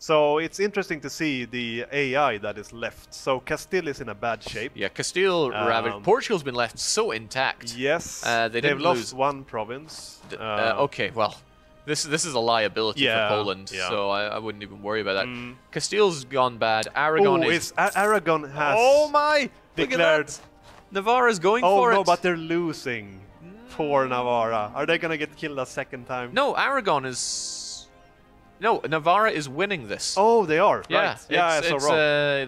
So it's interesting to see the AI that is left. So Castile is in a bad shape. Yeah, Castile ravaged. Portugal's been left so intact. Yes, they've lost one province. Okay, well, this is a liability for Poland, so I wouldn't even worry about that. Castile's gone bad. Aragon Aragon has oh my! declared Navarra's going for it. Oh no, but they're losing for Navarra. Are they gonna get killed a second time? No, Aragon is. No, Navarra is winning this. Oh, they are. Yeah, right. Yeah, so wrong.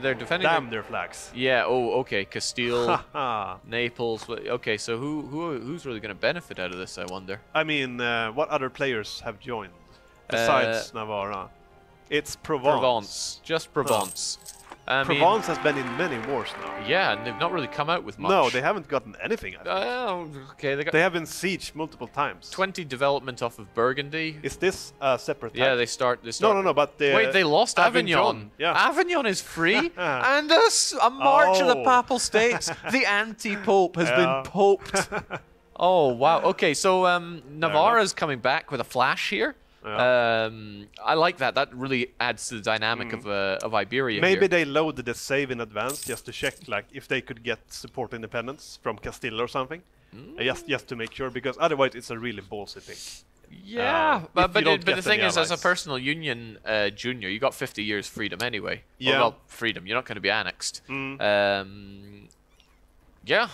They're defending. Damn their flags. Yeah. Oh, okay. Castile, Naples. Okay, so who's really going to benefit out of this? I wonder. I mean, what other players have joined besides Navarra? It's Provence. Just Provence. Provence has been in many wars now. Yeah, and they've not really come out with much. No, they haven't gotten anything. Okay, they have been sieged multiple times. 20 development off of Burgundy. Is this a separate? Yeah, they start. No, but wait, they lost Avignon. Yeah, Avignon is free, and a march of the Papal States. The anti-pope has been poped. Oh wow. Okay, so Navarra's coming back with a flash here. Yeah. I like that. That really adds to the dynamic of Iberia. Maybe they loaded the save in advance just to check, like, if they could get support independence from Castile or something, just to make sure, because otherwise it's a really ballsy pick. Yeah, but the thing is, as a personal union junior, you got 50 years freedom anyway. Yeah. Well, freedom. You're not going to be annexed. Yeah,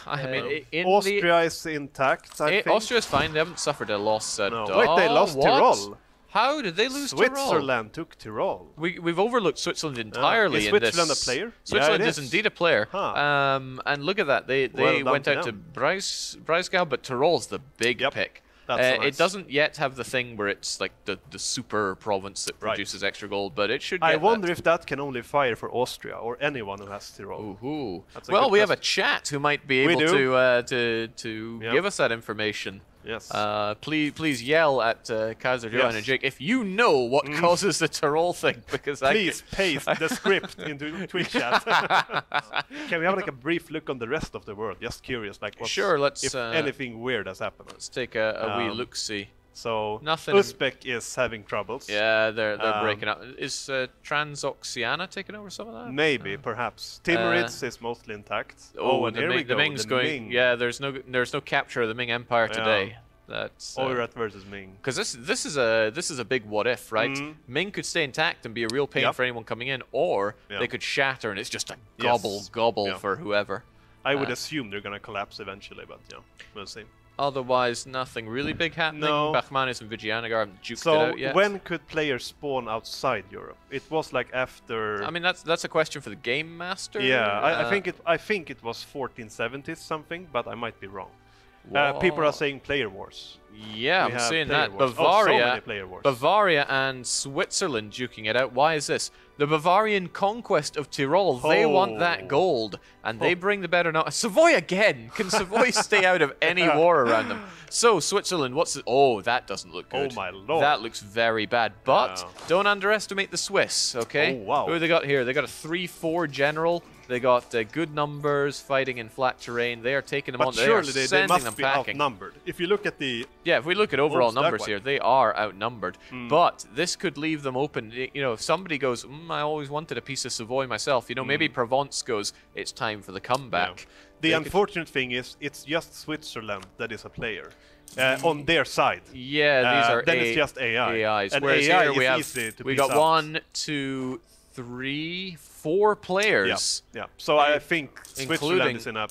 I mean, Austria is intact. I think Austria's fine. They haven't suffered a loss at all. Wait, they lost Tyrol. How did they lose Tyrol? Switzerland took Tyrol. We've overlooked Switzerland entirely. Is Switzerland a player? Switzerland is indeed a player. And look at that. They went out to Breisgau, but Tyrol's the big pick. Nice. It doesn't yet have the thing where it's like the super province that produces extra gold, but it should get I wonder if that can only fire for Austria or anyone who has Tyrol. Ooh. Well, we have a chat who might be able to give us that information. Yes. Please yell at Kaiser Johan and Jake if you know what causes the Tyrol thing, because please paste the script into Twitch chat. Can we have like a brief look on the rest of the world? Just curious, like if anything weird has happened. Let's take a wee look see. So nothing. Uzbek is having troubles. Yeah, they're breaking up. Is Transoxiana taking over some of that? Maybe, perhaps. Timurids is mostly intact. And the Ming's going. Ming. Yeah, there's no capture of the Ming Empire today. That's Oirat versus Ming. Because this is a big what if, right? Ming could stay intact and be a real pain for anyone coming in, or they could shatter and it's just a gobble for whoever. I would assume they're gonna collapse eventually, but we'll see. Otherwise, nothing really big happening. No. Bachmanis and Vijayanagara haven't juked it out yet. So when could players spawn outside Europe? It was like after. I mean, that's a question for the game master. Yeah, I think it was 1470s something, but I might be wrong. People are saying player wars. Yeah, I'm seeing that. Wars. So many player wars. Bavaria and Switzerland duking it out. Why is this? The Bavarian conquest of Tyrol. They want that gold, and they bring the better. Not Savoy again. Can Savoy stay out of any war around them? So Switzerland, what's the? Oh, that doesn't look good. Oh my lord. That looks very bad. But don't underestimate the Swiss. Okay. Oh wow. Who they got here? They got a 3-4 general. They got good numbers fighting in flat terrain. They are taking them on. But surely they must be outnumbered. If you look at the if we look at overall numbers here, they are outnumbered. But this could leave them open. You know, if somebody goes, I always wanted a piece of Savoy myself. You know, maybe Provence goes, it's time for the comeback. The unfortunate thing is, it's just Switzerland that is a player. On their side. Yeah, these are then it's just AIs. And whereas AI here we got 1, 2, 3, 4 players. Yeah. So I think Switzerland is in a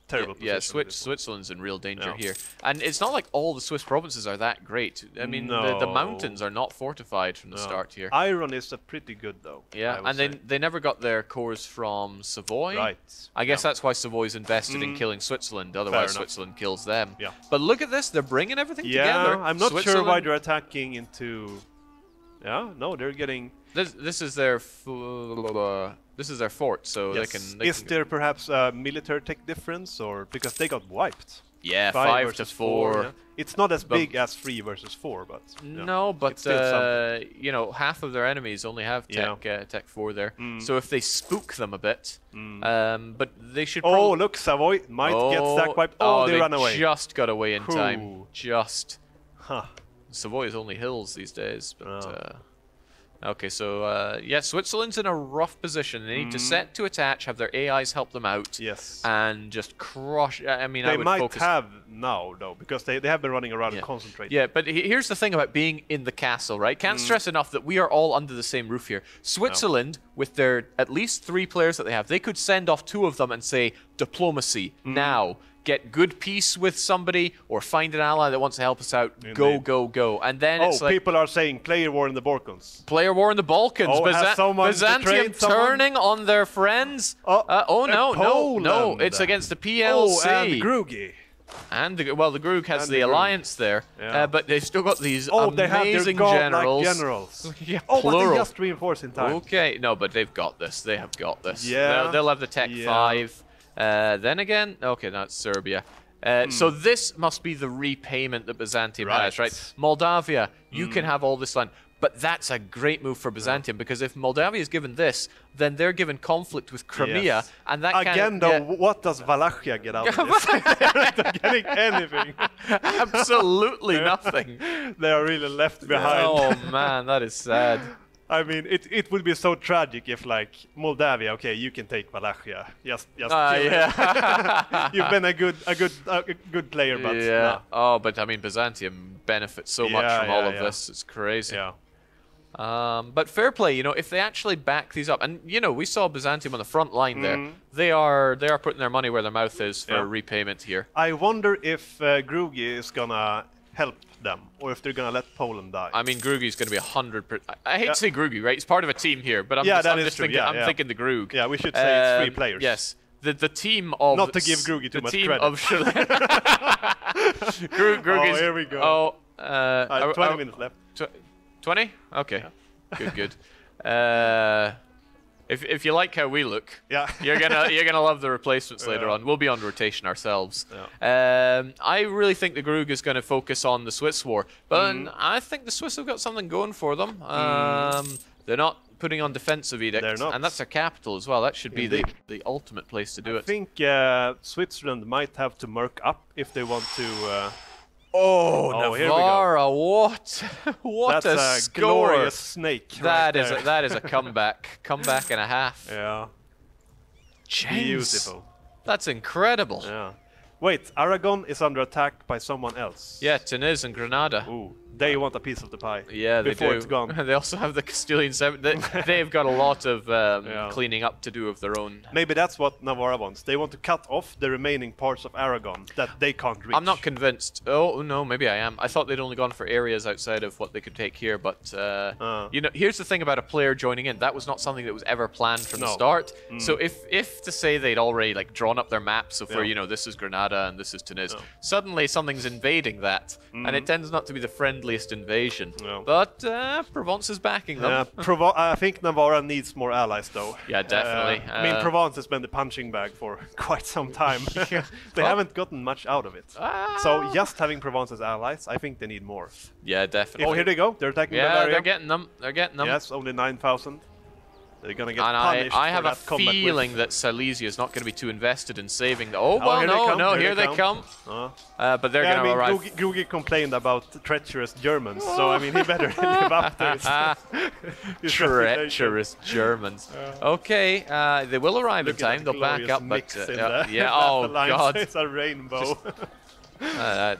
terrible position. Yeah, Switzerland's in real danger here. And it's not like all the Swiss provinces are that great. I mean, the mountains are not fortified from the start here. Iron is pretty good, though. Yeah, and they never got their cores from Savoy. Right. I guess that's why Savoy's invested in killing Switzerland. Otherwise, Switzerland kills them. Yeah. But look at this. They're bringing everything together. Yeah, I'm not sure why they're attacking into... Yeah, no, they're getting... This is their fort, so they can. Is there perhaps a military tech difference, or because they got wiped? Yeah, 5 to 4. Yeah. It's not as big as 3 versus 4, but no, but you know, half of their enemies only have tech 4 there. So if they spook them a bit, but they should. Oh, look, Savoy might get stack wiped. Oh, they ran away. Just got away in time. Just. Savoy is only hills these days, but. Okay, so yeah, Switzerland's in a rough position. They need to set to attach, have their AIs help them out, Yes. and just crush. I mean, I They would might focus. have now, though, because they have been running around and concentrating. Yeah, but here's the thing about being in the castle, right? Can't stress enough that we are all under the same roof here. Switzerland, with their at least 3 players that they have, they could send off 2 of them and say, diplomacy, now. Get good peace with somebody, or find an ally that wants to help us out. Indeed. Go, go, go. And then it's like... people are saying player war in the Balkans. Player war in the Balkans. Oh, has someone Byzantium betrayed someone? turning on their friends. Oh, No, Poland. it's against the PLC. Oh, and Grugi. And the Grug has And the the Grug. alliance there, Yeah. but they've still got these They have their amazing godlike generals. Yeah, but plural. they just reinforce in time. Okay, no, but they've got this. They have got this. Yeah. They'll have the Tech 5. Then again, okay, that's Serbia. So this must be the repayment that Byzantium has, right? Moldavia, you can have all this land. But that's a great move for Byzantium, because if Moldavia is given this, then they're given conflict with Crimea, and that Again, though, what does Wallachia get out of this? They're not getting anything. Absolutely nothing. They are really left behind. Oh man, that is sad. I mean, it would be so tragic if, like, Moldavia, okay, you can take Wallachia. Just kill it. Yeah. You've been a good player, but Yeah. nah. Oh, but I mean, Byzantium benefits so much from all of this. It's crazy. Yeah. But fair play, you know, if they actually back these up, and you know, we saw Byzantium on the front line there. They are putting their money where their mouth is for repayment here. I wonder if Grugi is gonna help them, or if they're gonna let Poland die. I mean, Grugi's going to be 100%. I hate to say Grugi, right? He's part of a team here, but I'm Yeah, just, that I'm is just true. thinking. Yeah, I'm yeah. thinking the Grug. Yeah, we should say it's 3 players. Yes, the team of Not to give Grugi too much team credit. Of Grug is, here we go. 20 minutes left. 20? Okay. Good. If you like how we look, you're gonna love the replacements later on. We'll be on rotation ourselves. I really think the Grug is going to focus on the Swiss war, but I think the Swiss have got something going for them. They're not putting on defensive edict, They're not. and that's their capital as well. That should be the ultimate place to do it. I think Switzerland might have to merc up if they want to. Navarra, here we go. what That's a score. glorious snake. That right is there. that is a comeback and a half. Yeah. James, Beautiful. that's incredible. Yeah. Wait, Aragon is under attack by someone else. Yeah, Tunis and Granada. Ooh, they want a piece of the pie. Yeah, they before do. it's gone. They also have the Castilian 7. They've got a lot of cleaning up to do of their own. Maybe that's what Navarra wants. They want to cut off the remaining parts of Aragon that they can't reach. I'm not convinced. Oh, no, maybe I am. I thought they'd only gone for areas outside of what they could take here, but you know, here's the thing about a player joining in. That was not something that was ever planned from the start. So if to say they'd already like drawn up their maps of where, you know, this is Granada and this is Tunis, suddenly something's invading that, and it tends not to be the friendliest invasion. No. But Provence is backing them. I think Navarra needs more allies, though. Yeah, definitely. I mean, Provence has been the punching bag for quite some time. They haven't gotten much out of it. So just having Provence as allies, I think they need more. Yeah, definitely. Oh, here they go. They're attacking Yeah, Bavaria. they're getting them. They're getting them. Yes, only 9,000. They're gonna get And punished. I have for a that combat feeling with. that Silesia is not going to be too invested in saving the. Oh, well, here they come. But they're Yeah, going to arrive. Grugi complained about treacherous Germans, so I mean he better live up to his Treacherous Germans. Okay, they will arrive in time. They'll back up, but yeah. Oh God. It's a rainbow. Yeah,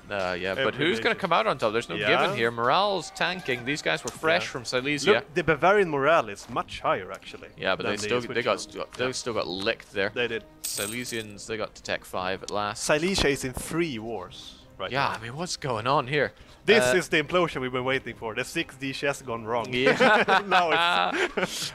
but who's going to come out on top? There's no given here. Morale's tanking. These guys were fresh from Silesia. Look, the Bavarian morale is much higher actually. Yeah, but they still got licked there. They did. Silesians, they got to Tech 5 at last. Silesia is in 3 wars right now. I mean, what's going on here? This is the implosion we've been waiting for. The 6 DCS gone wrong. Yeah. Now it's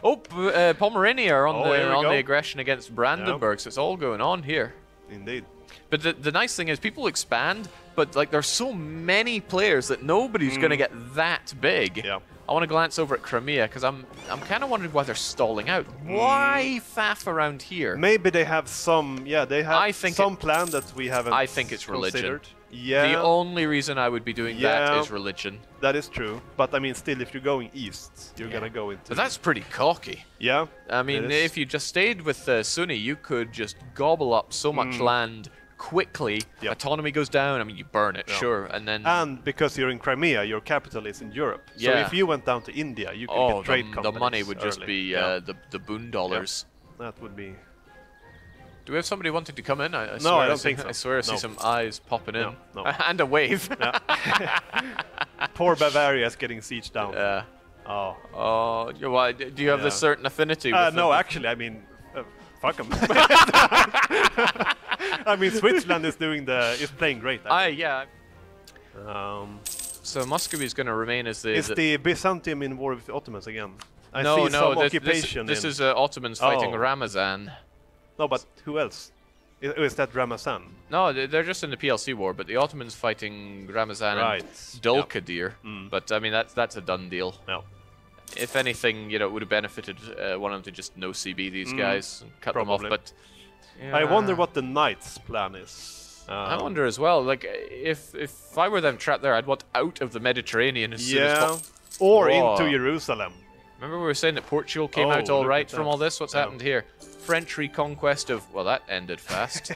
Pomerania are on here we the aggression against Brandenburg, so it's all going on here. Indeed. But the nice thing is people expand, but like there's so many players that nobody's going to get that big. Yeah. I want to glance over at Crimea because I'm kind of wondering why they're stalling out. Why faff around here? Maybe they have some some plan that we haven't I think it's religion. considered. Yeah. The only reason I would be doing that is religion. That is true. But I mean, still, if you're going east, you're gonna go into. But that's pretty cocky. Yeah. I mean, if you just stayed with Sunni, you could just gobble up so much land quickly autonomy goes down. I mean, you burn it, sure, and then... And because you're in Crimea, your capital is in Europe. So if you went down to India, you could get trade companies the money would just be the boon dollars. That would be... Do we have somebody wanting to come in? I No, I don't think so. I swear I see some eyes popping in. No. And a wave. Poor Bavaria is getting sieged down. Yeah. Oh. Oh, why? Do you have this certain affinity with no, actually, I mean, fuck them. I mean, Switzerland is playing great. Yeah. So Muscovy is going to remain as the... Is the Byzantium in war with the Ottomans again? No, occupation. This is Ottomans fighting Ramazan. No, but who else? Is that Ramazan? No, they're just in the PLC war, but the Ottomans fighting Ramazan and Dulkadir. But I mean, that's a done deal. No. If anything, it would have benefited one of them to just no CB these guys and cut them off. But I wonder what the Knights' plan is. I wonder as well. Like, if I were them trapped there, I'd want out of the Mediterranean as soon as possible. Or into Jerusalem. Remember we were saying that Portugal came out all right from all this? What's happened here? French reconquest of... Well, that ended fast.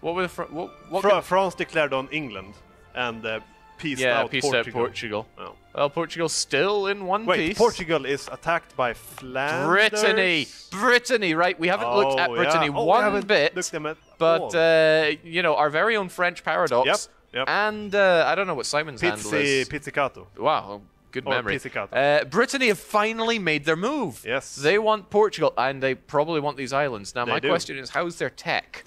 What were the... France declared on England and peaced out Portugal. Oh. Well, Portugal's still in one piece. Portugal is attacked by Flanders. Brittany, right? We haven't looked at Brittany one bit. But, our very own French paradox. Yep. And I don't know what Simon's handle is. Pizzicato. Wow. Good memory. Brittany have finally made their move. Yes. They want Portugal, and they probably want these islands. Now, my question is, how's their tech?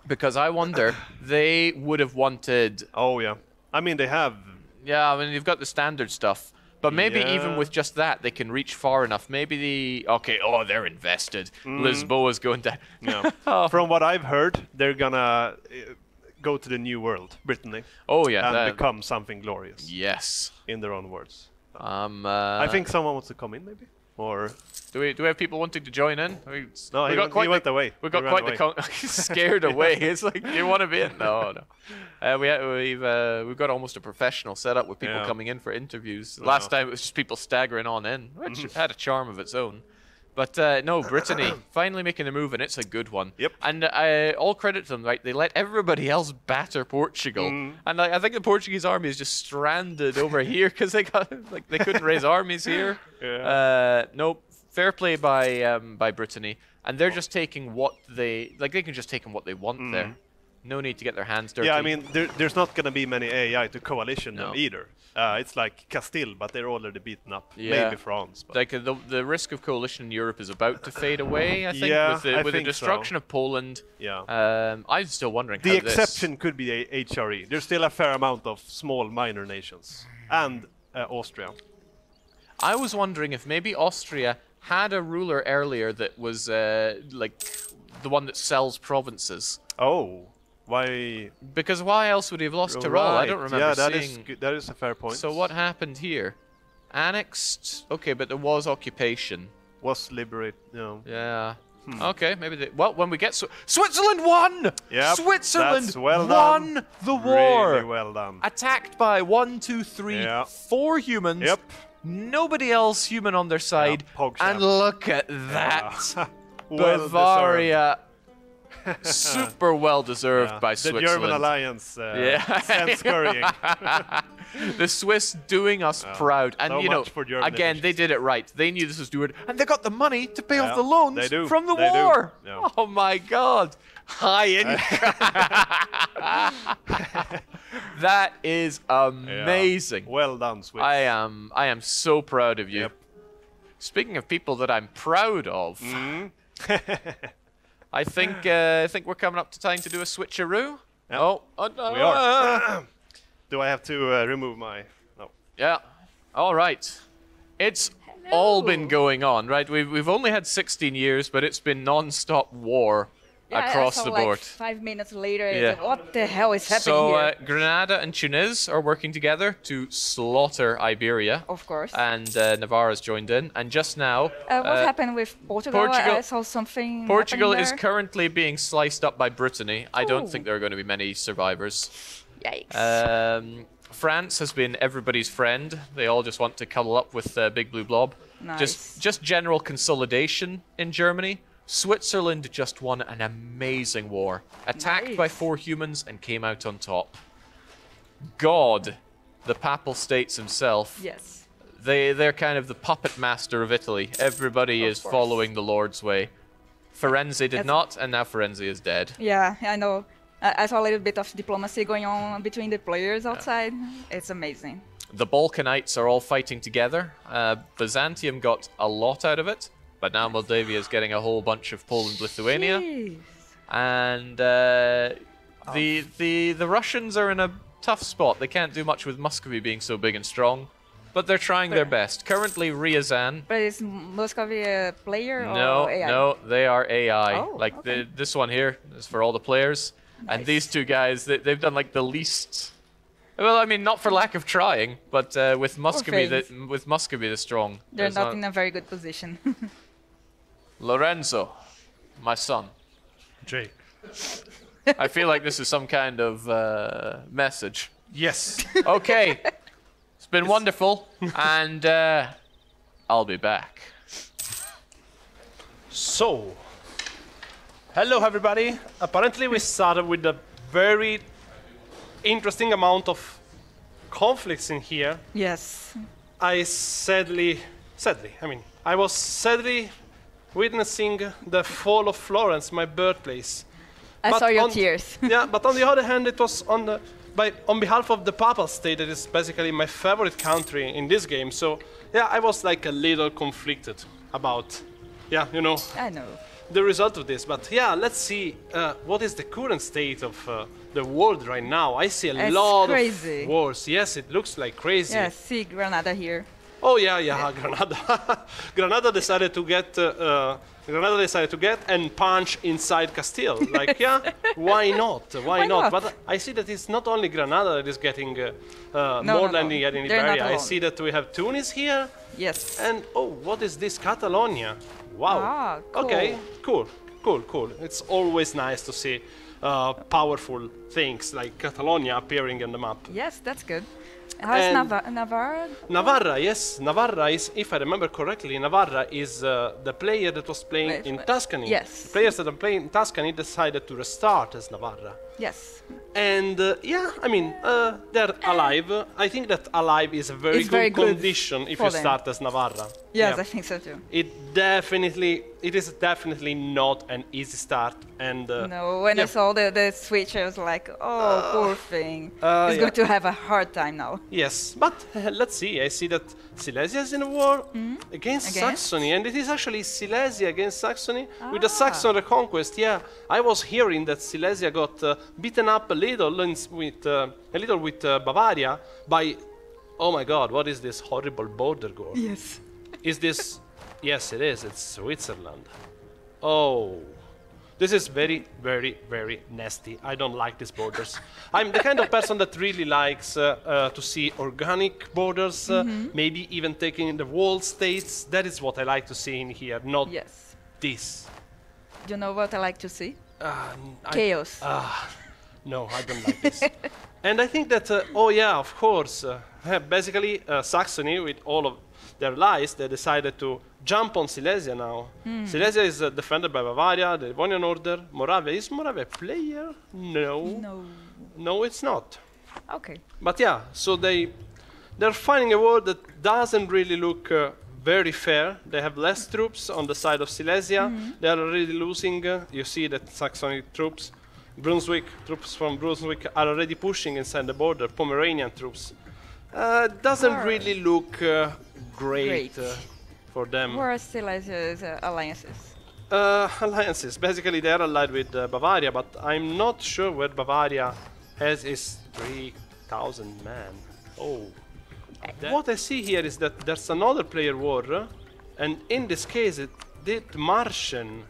Because I wonder, they would have wanted... Oh, yeah. I mean, they have... Yeah, I mean, you've got the standard stuff. But maybe even with just that, they can reach far enough. Maybe the... Okay, they're invested. Lisboa's going down. Yeah. From what I've heard, they're gonna go to the new world, Brittany. Oh, yeah. And become something glorious. Yes. In their own words. I think someone wants to come in, maybe? Or... Do we have people wanting to join in? No, he went away. We got quite the scared away. It's like, do you want to be in? No. We've got almost a professional setup with people coming in for interviews. Last time it was just people staggering on in, which had a charm of its own. But no, Brittany finally making the move, and it's a good one. Yep. And all credit to them, right? They let everybody else batter Portugal, and I think the Portuguese army is just stranded over here because they couldn't raise armies here. Yeah. Nope. Fair play by Brittany, and they're just taking what they can just take what they want there. No need to get their hands dirty. Yeah, I mean, there's not going to be many AI to coalition them either. It's like Castile, but they're already beaten up. Yeah. Maybe France. But. Like the risk of coalition in Europe is about to fade away, I think, with the destruction of Poland. Yeah. I'm still wondering the exception could be HRE. There's still a fair amount of small minor nations. And Austria. I was wondering if maybe Austria had a ruler earlier that was like the one that sells provinces. Oh. Why? Because why else would he have lost Tyrol? I don't remember seeing... that is a fair point. So what happened here? Annexed? Okay, but there was occupation. Was liberated, Yeah. Okay, maybe they... Well, when we get... Switzerland won! Yep, Switzerland won the war! Really well done. Attacked by 1, 2, 3, 4 humans. Yep. Nobody else human on their side. And look at that. Well Bavaria... Super well deserved by Switzerland. The German alliance sent scurrying. The Swiss doing us proud. And again, they did it right. They knew this was doing it. And they got the money to pay off the loans from the war. Yeah. Oh my God. High income. That is amazing. Yeah. Well done, Swiss. I am so proud of you. Yep. Speaking of people that I'm proud of. I think we're coming up to time to do a switcheroo. Yep. Oh no. We are. Do I have to remove my... No. Yeah. All right. It's all been going on, right? We've only had 16 years, but it's been non-stop war across the board. Like 5 minutes later, it's like, what the hell is happening here? So Granada and Tunis are working together to slaughter Iberia. Of course. And Navarre has joined in. And just now... what happened with Portugal? I saw something Portugal is there. currently being sliced up by Brittany. I don't think there are going to be many survivors. Yikes. France has been everybody's friend. They all just want to cuddle up with Big Blue Blob. Nice. Just general consolidation in Germany. Switzerland just won an amazing war. Attacked by 4 humans and came out on top. God, the Papal States himself. Yes. They're kind of the puppet master of Italy. Everybody is following the Lord's way. Firenze did not, and now Firenze is dead. Yeah, I know. I saw a little bit of diplomacy going on between the players outside. It's amazing. The Balkanites are all fighting together. Byzantium got a lot out of it, but now Moldavia is getting a whole bunch of Poland, Lithuania. Jeez. And the Russians are in a tough spot. They can't do much with Muscovy being so big and strong, but they're trying their best. Currently, Ryazan. But is Muscovy a player No, or AI? no, they are AI. Oh, like okay. this one here is for all the players, and these 2 guys, they've done like the least. Well, I mean, not for lack of trying, but with Muscovy, the strong. They're not in a very good position. Lorenzo, my son. Jake. I feel like this is some kind of message. Yes. Okay. It's been wonderful, and I'll be back. So, hello everybody. Apparently we started with a very interesting amount of conflicts in here. Yes. I was sadly witnessing the fall of Florence, my birthplace. I saw your tears. Yeah, but on the other hand, it was on behalf of the Papal State, that is basically my favorite country in this game. So, yeah, I was like a little conflicted about, yeah, you know, I know. the result of this. But yeah, let's see what is the current state of the world right now. I see a lot of wars. Yes, it looks like crazy. Yes, see Granada here. Oh yeah, Granada. Granada decided to get and punch inside Castile. Like, yeah, why not? Why not? But I see that it's not only Granada that is getting more landing yet in Iberia. I see that we have Tunis here. Yes. And oh, what is this? Catalonia. Wow. Ah, cool. Okay, cool. It's always nice to see powerful things like Catalonia appearing on the map. Yes, that's good. How's Navarra? Navarra, yes. Navarra is, if I remember correctly, Navarra is the player that was playing in Tuscany. Yes. The players that are playing in Tuscany decided to restart as Navarra. Yes. And yeah, I mean, they're alive. I think that alive is a very good condition if you start as Navarra. Yes, I think so too. It is definitely not an easy start. And no, when I saw the switch, I was like, oh, poor thing. He's going to have a hard time now. Yes, but let's see. I see that Silesia is in a war against Saxony, and it is actually Silesia against Saxony with the Saxon reconquest. Yeah, I was hearing that Silesia got beaten up a little with Bavaria by. Oh my God! What is this horrible border war? Yes. Is this? Yes, it is. It's Switzerland. Oh. This is very, very, very nasty. I don't like these borders. I'm the kind of person that really likes to see organic borders, maybe even taking the walled states. That is what I like to see in here, not this. Do you know what I like to see? Chaos. No, I don't like this. And I think that, oh yeah, of course, basically Saxony, with all of their lies, they decided to jump on Silesia now. Silesia is defended by Bavaria, the Livonian Order, Moravia. Is Moravia a player? No. No, it's not. Okay. But yeah, so they're fighting a war that doesn't really look very fair. They have less troops on the side of Silesia. They are already losing. You see that Saxony troops, troops from Brunswick are already pushing inside the border. Pomeranian troops. Doesn't really look great. For them. Where are Silesia's alliances? Alliances. Basically, they are allied with Bavaria, but I'm not sure where Bavaria has its 3,000 men. Oh. What I see here is that there's another player war, and in this case, it did Martian.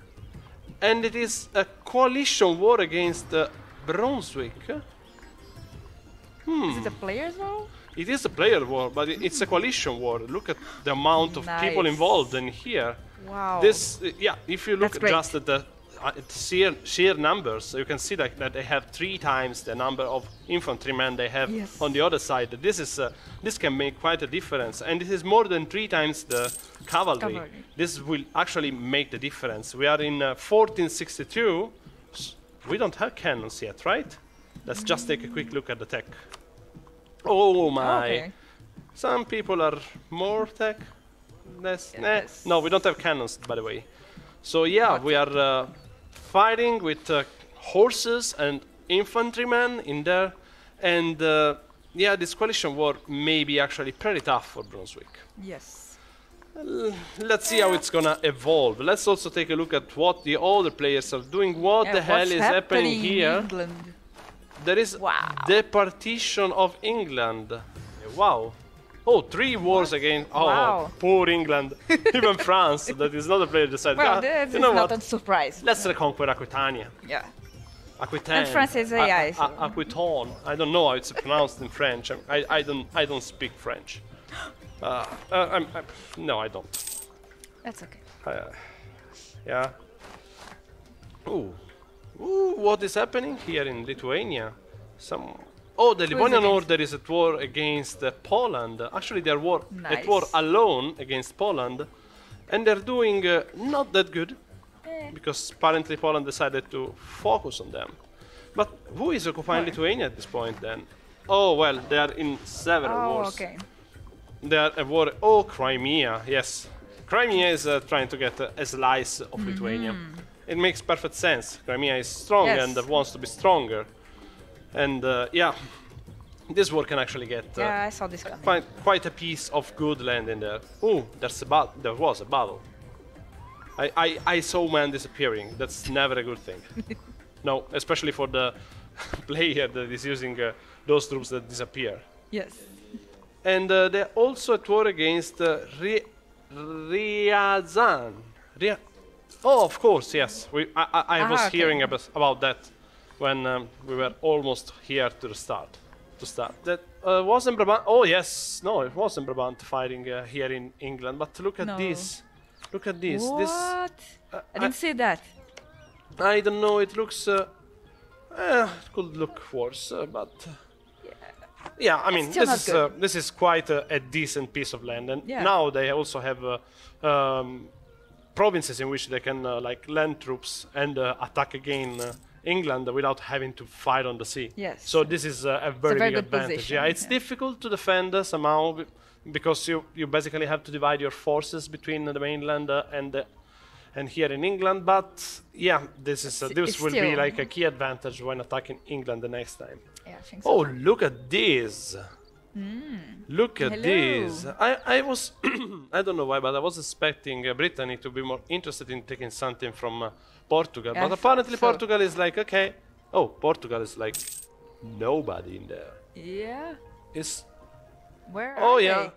And it is a coalition war against Brunswick. Is it a player's war? It is a player war, but it's a coalition war. Look at the amount of people involved in here. Wow. This, yeah, if you look just at the sheer numbers. You can see that they have 3 times the number of infantrymen they have on the other side. This can make quite a difference, and it is more than 3 times the cavalry. This will actually make the difference. We are in 1462. We don't have cannons yet, right? Let's just take a quick look at the tech. Oh my! Okay. Some people are more tech. No, we don't have cannons, by the way. So yeah, we are fighting with horses and infantrymen in there, and yeah, this coalition war may be actually pretty tough for Brunswick. Yes. Let's see how it's gonna evolve. Let's also take a look at what the other players are doing. What the hell is happening here? In England? There is the partition of England. Wow. Oh, 3 wars again. Oh, Wow. poor England. Even France, that is not a player decided. Well, this you know is not what? a surprise. Let's reconquer Aquitania. Yeah. Aquitaine. And France is AI. So. Aquitaine. I don't know how it's pronounced in French. I don't speak French. No, I don't. That's okay. Yeah. Ooh, what is happening here in Lithuania? The Livonian Order is at war against Poland. Actually, they're at war alone against Poland, and they're doing not that good, because apparently Poland decided to focus on them. But who is occupying Lithuania at this point then? Oh well, they are in several wars. Okay. They are at war. Oh, Crimea, yes. Crimea is trying to get a slice of Lithuania. It makes perfect sense. Crimea is strong and wants to be stronger. And yeah, this war can actually get I saw this coming. quite a piece of good land in there. Ooh, there was a battle. I saw man disappearing. That's never a good thing. No, especially for the player that is using those troops that disappear. Yes. And they're also at war against Ryazan. Oh, of course, yes. I was hearing about that when we were almost here to start. That wasn't Brabant. Oh yes, no, it wasn't Brabant fighting here in England. But look at this. Look at this. What? I didn't see that. I don't know. It looks. It could look worse, but. Yeah, I mean, this is quite a decent piece of land, and now they also have provinces in which they can like land troops and attack again England without having to fight on the sea. Yes. So this is a very big good advantage. position, Yeah, it's difficult to defend somehow because you basically have to divide your forces between the mainland and here in England. But yeah, this will be like a key advantage when attacking England the next time. Yeah, I think so. Oh, look at this! Look at this! I was I don't know why, but I was expecting Brittany to be more interested in taking something from Portugal, but apparently Portugal is like, okay. Oh, Portugal is like nobody in there. Yeah. Where Oh are yeah.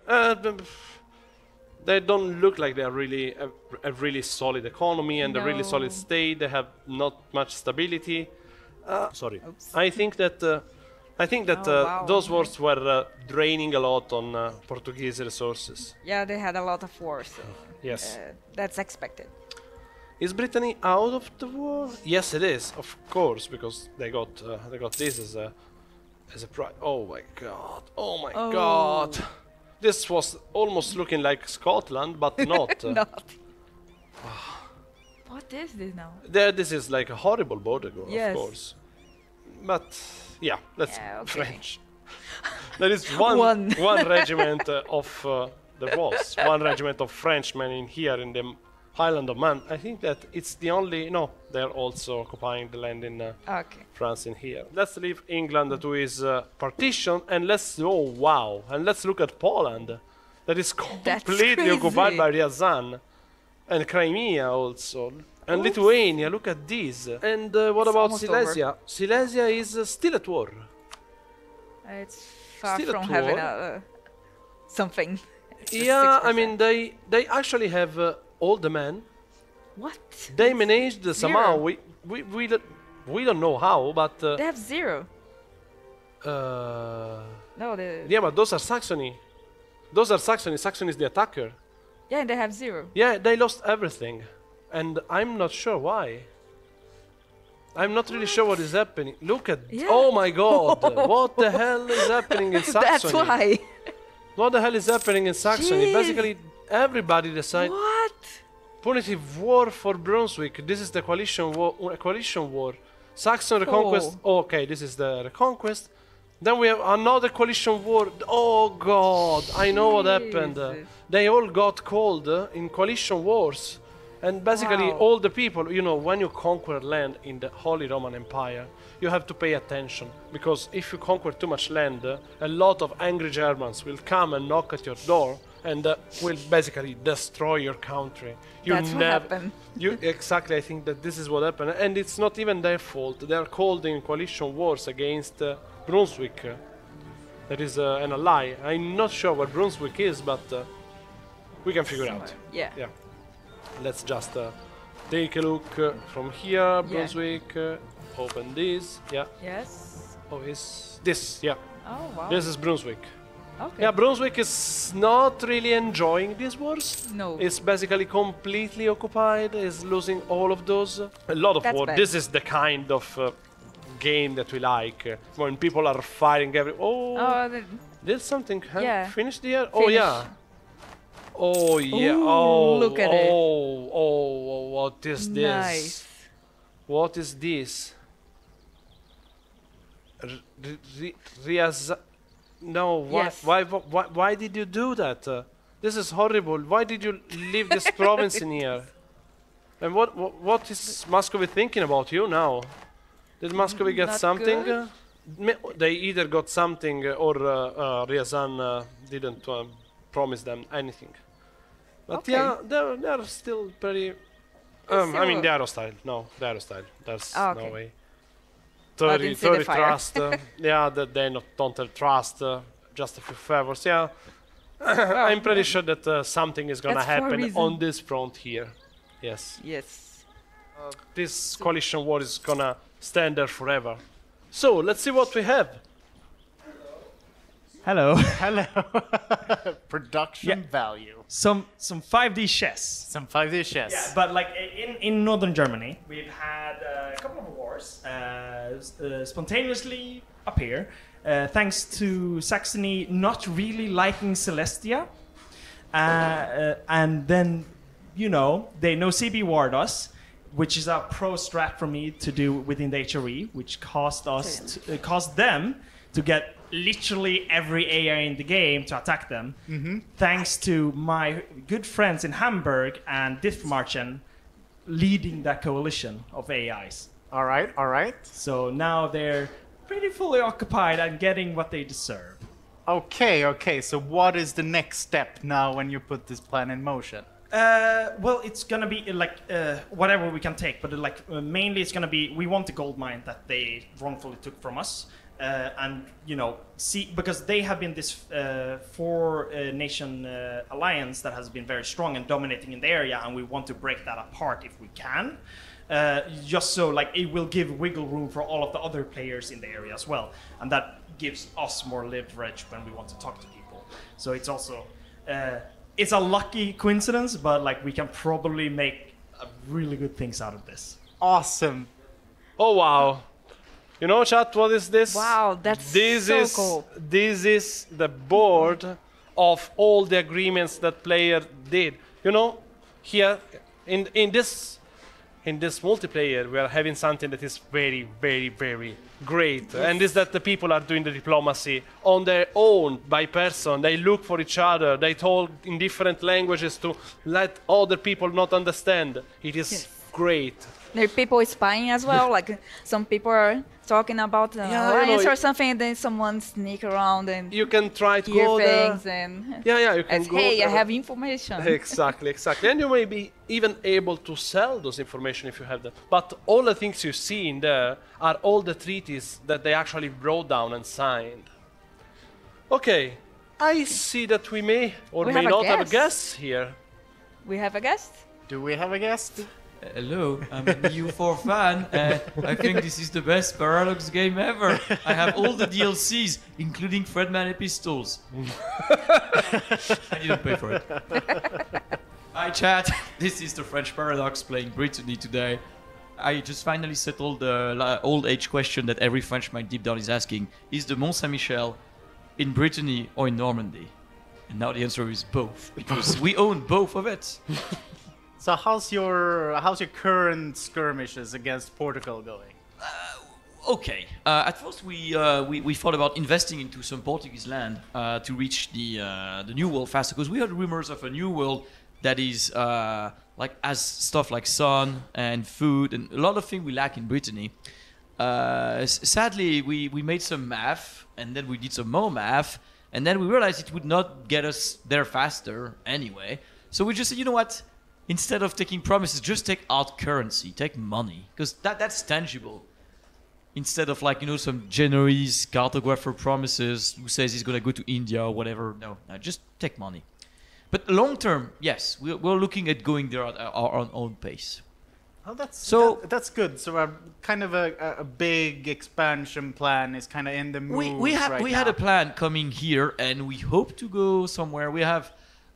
They don't look like they are really a really solid economy and a really solid state. They have not much stability. Sorry. Oops. I think that those wars were draining a lot on Portuguese resources. Yeah, they had a lot of wars. So, Yes. that's expected. Is Brittany out of the war? Yes, it is, of course, because they got this as a prize. Oh my god! Oh my god! This was almost looking like Scotland, but not. Not. What is this now? This is like a horrible border war, of course. But yeah, that's French. There is one regiment there was one regiment of Frenchmen in here in the Highland of Man. I think that it's the only. No, they're also occupying the land in France in here. Let's leave England to his partition and let's. Oh wow! And let's look at Poland. That is completely occupied by Ryazan, and Crimea also, and Lithuania. Look at this. And what about Silesia? Silesia is still at war. It's far Still from at having war. something. It's Yeah, I 6%. mean they actually have all the men. What? They managed somehow. We don't know how, but They have 0. No, yeah, but those are Saxony. Those are Saxony. Saxony is the attacker. Yeah, they have 0. Yeah, they lost everything, and I'm not sure why. I'm not really sure what is happening. Look at... Yeah. Oh my god! What the hell is happening in Saxony? That's why. What the hell is happening in Saxony? Jeez. Basically, everybody decided... What? Punitive war for Brunswick. This is the coalition war. Saxon reconquest. Oh, okay, this is the reconquest. Then we have another coalition war. Oh god, I know what happened. They all got called in coalition wars. And basically all the people, you know, when you conquer land in the Holy Roman Empire, you have to pay attention. Because if you conquer too much land, a lot of angry Germans will come and knock at your door and will basically destroy your country. That's what happened. Exactly, I think that this is what happened. And it's not even their fault. They are called in coalition wars against Brunswick. That is an ally. I'm not sure what Brunswick is, but we can figure it out. Yeah. Yeah. Let's just take a look from here. Brunswick. Open this. Yeah. Yes. Oh, is this? Yeah. Oh, wow. This is Brunswick. Okay. Yeah, Brunswick is not really enjoying these wars. No. It's basically completely occupied. Is losing all of those. A lot of That's war. bad. This is the kind of game that we like. When people are fighting every. Oh. Did something finished here? Oh yeah. Oh yeah. Ooh, Oh. look at it. Oh. What is this? Nice. What is this? No, why, Yes. why did you do that? This is horrible. Why did you leave this province in here? And what is Muscovy thinking about you now? Did Muscovy get Not something? good. They either got something or Ryazan didn't promise them anything. But Okay. yeah, they're still pretty... I mean, they are hostile. No, they are hostile. There's no way. But 30 in the fire. trust. Yeah, that they don't have trust. Just a few favors. Yeah. I'm pretty sure that something is gonna That's for a happen reason. on this front here. Yes. Yes. This coalition war is gonna stand there forever. So, let's see what we have. Hello. Hello. Production value. Some 5D chess. Some 5D chess. Yeah, but like in northern Germany, we've had a couple of wars spontaneously appear, thanks to Saxony not really liking Celestia, and then they no CB warred us, which is a pro strat for me to do within the HRE, which caused them to get literally every AI in the game to attack them, thanks to my good friends in Hamburg and Diffmarchen leading that coalition of AIs. All right. So now they're pretty fully occupied and getting what they deserve. Okay. So what is the next step now when you put this plan in motion? Well, it's gonna be like whatever we can take, but mainly it's gonna be we want the gold mine that they wrongfully took from us. And see, because they have been this four-nation alliance that has been very strong and dominating in the area, and we want to break that apart if we can, just so it will give wiggle room for all of the other players in the area as well, and that gives us more leverage when we want to talk to people. So it's also it's a lucky coincidence, but we can probably make really good things out of this. Awesome. Oh wow. You know, chat, what is this? Wow, that's so cool. This is the board of all the agreements that player did. You know, here in this multiplayer, we are having something that is very, very, very great, and is that the people are doing the diplomacy on their own, by person. They look for each other. They talk in different languages to let other people not understand. It is great. There are people spying as well. Some people are talking about alliance or something, and then someone sneak around and you can try to hear go there. things and You can go hey, there. I have information. Exactly. And you may be even able to sell those information if you have them. But all the things you see in there are all the treaties that they actually wrote down and signed. Okay, I see that we may or We may have a not have a guest. guest here. We have a guest. Do we have a guest? Hello, I'm an EU4 fan. I think this is the best Paradox game ever. I have all the DLCs, including Fredman Pistols. I didn't pay for it. Hi chat, this is the French Paradox playing Brittany today. I just finally settled the old age question that every Frenchman deep down is asking: is the Mont Saint-Michel in Brittany or in Normandy? And now the answer is both, because we own both of it. So how's your current skirmishes against Portugal going? Okay. At first, we thought about investing into some Portuguese land to reach the New World faster, because we heard rumors of a New World that is like has stuff like sun and food and a lot of things we lack in Brittany. Sadly, we made some math, and then we did some more math, and then we realized it would not get us there faster anyway. So we just said, you know what? Instead of taking promises, just take hard currency, take money, because that's tangible. Instead of like, you know, some Genoese cartographer promises who says he's going to go to India or whatever. No, just take money. But long term, yes, we're looking at going there at our own pace. Oh, that's good. So kind of a big expansion plan is kind of in the moves we had now. a plan coming here, and we hope to go somewhere. We have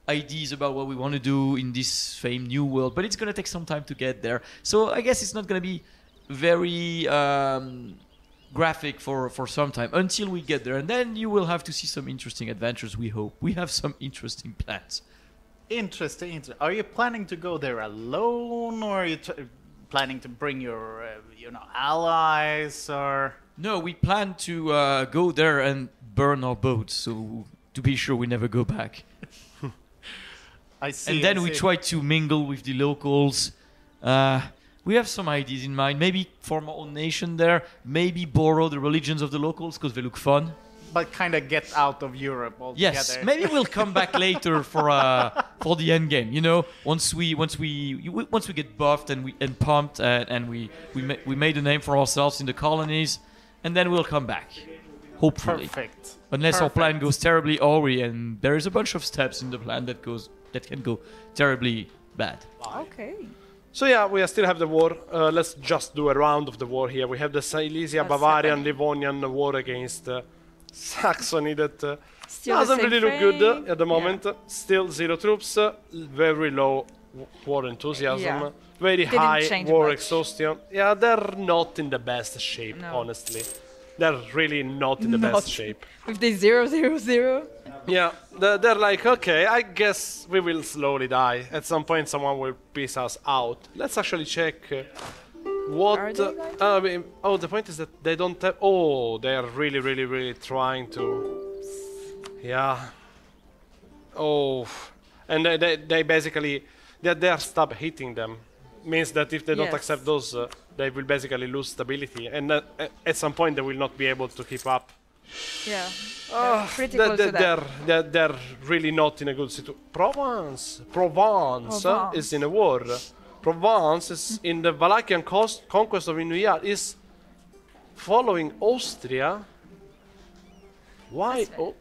ideas about what we want to do in this famed New World, but it's going to take some time to get there. So I guess it's not going to be very graphic for some time until we get there, and then you will have to see some interesting adventures. We hope we have some interesting plans. Interesting. Are you planning to go there alone, or are you planning to bring your allies, or? No, we plan to go there and burn our boats, so to be sure we never go back. I see. And then we try to mingle with the locals. We have some ideas in mind. Maybe form our own nation there. Maybe borrow the religions of the locals because they look fun. But kind of get out of Europe altogether. Yes, maybe we'll come back later for the end game. You know, once we get buffed and pumped and we made a name for ourselves in the colonies, and then we'll come back. Hopefully. Perfect. Unless our plan goes terribly awry, and there is a bunch of steps in the plan that can go terribly bad. Okay. So yeah, we still have the war. Let's just do a round of the war here. We have the Silesia, Bavarian, Livonian war against Saxony that Still doesn't the same really look good frame. at the moment. Still 0 troops, very low war enthusiasm, Yeah. very Didn't high change war much. exhaustion. Yeah, they're not in the best shape, No. honestly. They're really not in the best shape. With the 000. Yeah, they're like, okay, I guess we will slowly die. At some point, someone will piece us out. Let's actually check what. Are they going to? The point is that they don't have. Oh, they are really, really, really trying to. Yeah. Oh, and they basically they are stop hitting them. Means that if they don't Yes. accept those, they will basically lose stability, and at some point they will not be able to keep up. Yeah. Pretty close to that. They're really not in a good situation. Provence is in a war. Provence is in the Wallachian conquest of Inuit is following Austria. Why? Oh,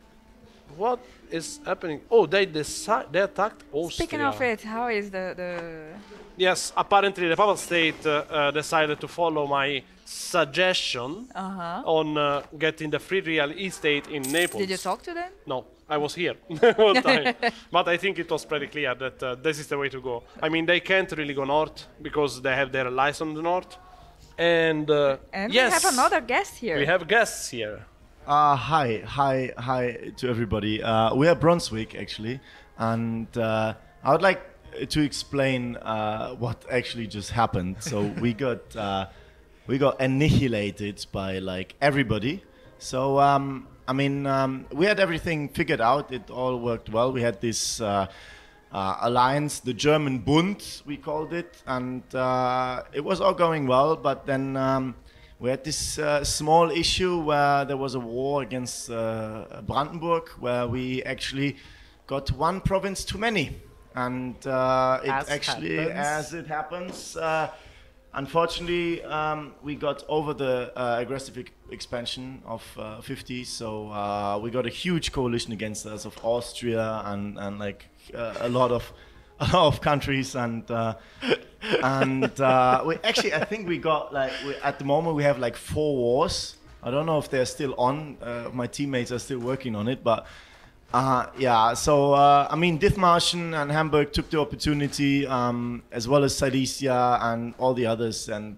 what is happening? Oh, they attacked Austria. Speaking of it, how is the Yes, apparently the Papal State decided to follow my suggestion on getting the free real estate in Naples. Did you talk to them? No, I was here all the time. But I think it was pretty clear that this is the way to go. I mean, they can't really go north because they have their allies on the north. And, And yes, we have another guest here. we have guests here. Hi to everybody. We are Brunswick actually, and I would like to explain what actually just happened. So we got annihilated by like everybody. So we had everything figured out. It all worked well. We had this alliance, the German Bund, we called it, and it was all going well. But then we had this small issue where there was a war against Brandenburg, where we actually got one province too many. And as it happens, unfortunately, we got over the aggressive expansion of 50. So we got a huge coalition against us of Austria and like a lot of countries and we actually I think we got like at the moment we have like 4 wars. I don't know if they're still on. My teammates are still working on it, but Yeah, so I mean, Dithmarschen and Hamburg took the opportunity, as well as Silesia and all the others, and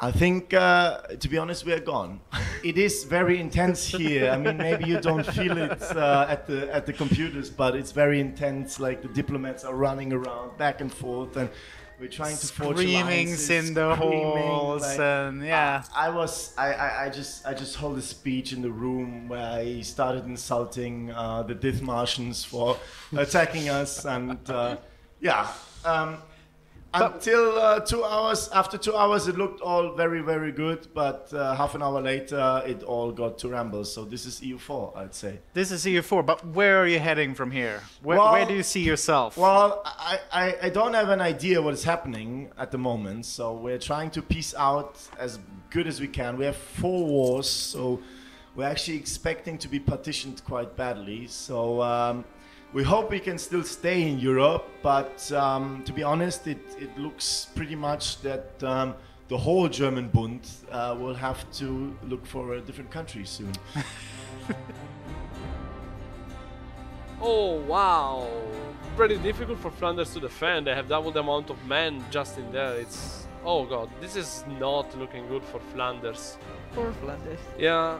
I think, to be honest, we are gone. It is very intense here. I mean, maybe you don't feel it at the computers, but it's very intense. Like the diplomats are running around back and forth, and we're trying to forge alliances, in the halls, like, and yeah. I just hold a speech in the room where I started insulting the Dithmartians for attacking us, and yeah. Until 2 hours, after 2 hours, it looked all very, very good, but half an hour later, it all got to ramble. So this is EU4, I'd say. This is EU4, but where are you heading from here? Where do you see yourself? Well, I don't have an idea what is happening at the moment, so we're trying to piece out as good as we can. We have 4 wars, so we're actually expecting to be partitioned quite badly. So we hope we can still stay in Europe, but to be honest, it looks pretty much that the whole German Bund will have to look for a different country soon. Oh wow, pretty difficult for Flanders to defend. They have double the amount of men just in there. It's, oh god, this is not looking good for Flanders. Poor Flanders. Yeah,